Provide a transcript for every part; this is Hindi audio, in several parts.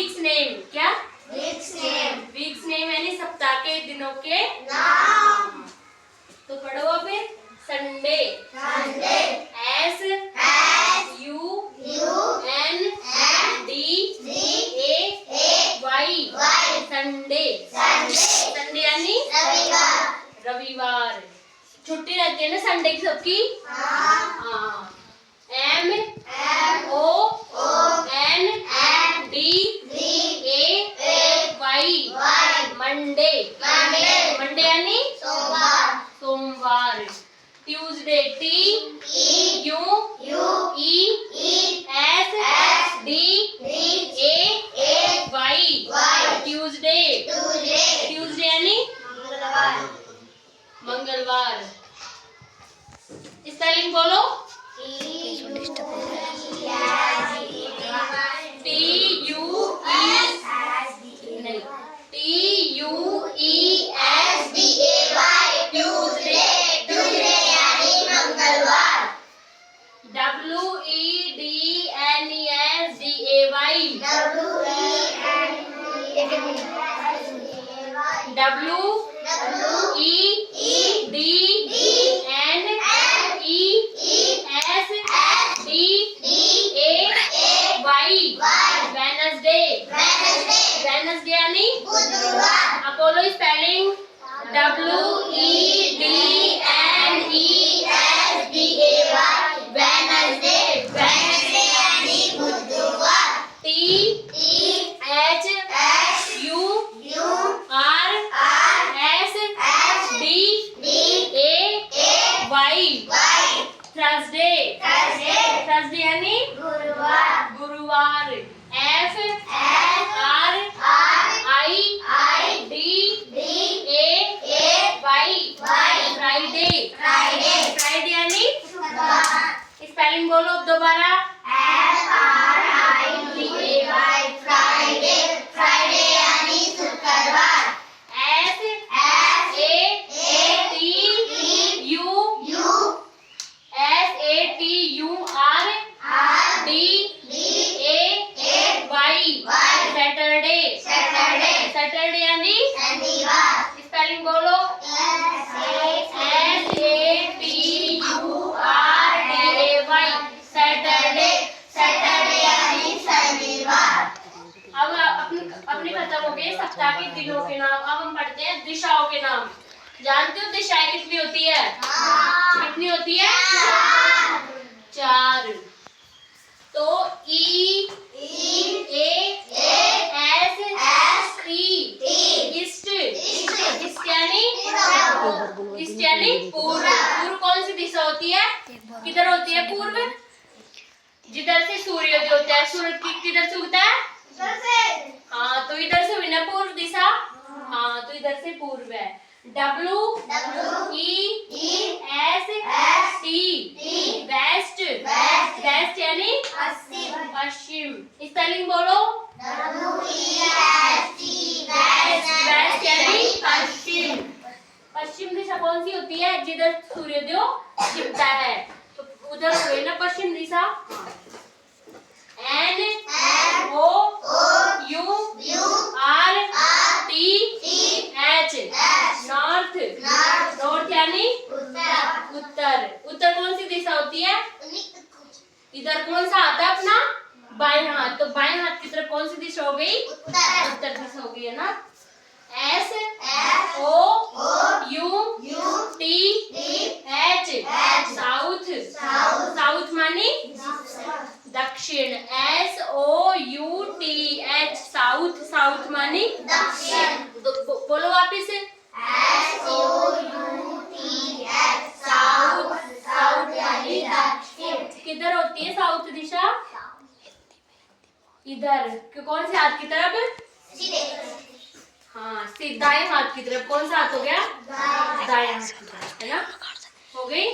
वीक्स नेम, क्या वीक्स नेम यानी सप्ताह के दिनों के नाम। तो पढ़ो अब Sunday, S U N D A Y, Sunday. Sunday यानी रविवार। छुट्टी रहती है ना संडे की सबकी। हाँ। M O N D A Y, Monday. Monday यानी सोमवार। Tuesday, T U E S D A Y, Tuesday. Tuesday यानी मंगलवार। स्पेलिंग बोलो। वेडनेसडे यानी अपोलो। Spelling WEDNESDAY, Wednesday. वेडनेसडे यानी बुधवार। THURSDAY, थर्सडे यानी गुरुवार। FRIDAY, फ्राइडे यानी स्पेलिंग बोलो दोबारा। फ्राइडे यानी शुक्रवार। SATURDAY, सैटरडे यानी स्पेलिंग बोलो। SATURDAY, सैटरडे यानी शनिवार। अब अपने खत्म हो गए सप्ताह के दिनों के नाम। अब हम पढ़ते हैं दिशाओं के नाम। जानते हो दिशाएं कितनी होती है? कितनी होती है? 4। तो ईस्ट यानी पूर्व। पूर्व कौन सी दिशा होती है? किधर होती है पूर्व? जिधर से सूर्योदय होता है। सूरज किधर से उगता है? हाँ, तो इधर से हुई ना पूर्व दिशा। हाँ, तो इधर से पूर्व है। WEST, waste. वेस्ट यानी पश्चिम। स्पेलिंग बोलो। वेस्ट यानी पश्चिम। पश्चिम दिशा कौन सी होती है? जिधर सूर्योदय छिपता है, तो उधर हुए ना पश्चिम दिशा। NORTH, north. नॉर्थ यानी उत्तर। उत्तर कौन सी दिशा होती है? इधर कौन सा हाथ है अपना? बाएं हाथ। तो बाएं हाथ की तरफ कौन सी दिशा हो गई? उत्तर दिशा हो गई है ना। SOUTH, south. साउथ मानी दक्षिण। SOUTH, south. साउथ मानी दक्षिण। बोलो वापिस। साउथ। साउथ यानी दक्षिण। किधर होती है साउथ दिशा? इधर। कौन से हाथ की तरफ? हाँ, दाएं हाथ की तरफ। कौन सा हाथ हो गया? दाएं हाथ की तरफ, है ना। हो गई।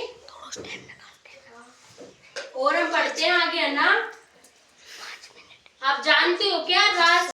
और हम पढ़ते हैं आगे, है ना। आप जानते हो क्या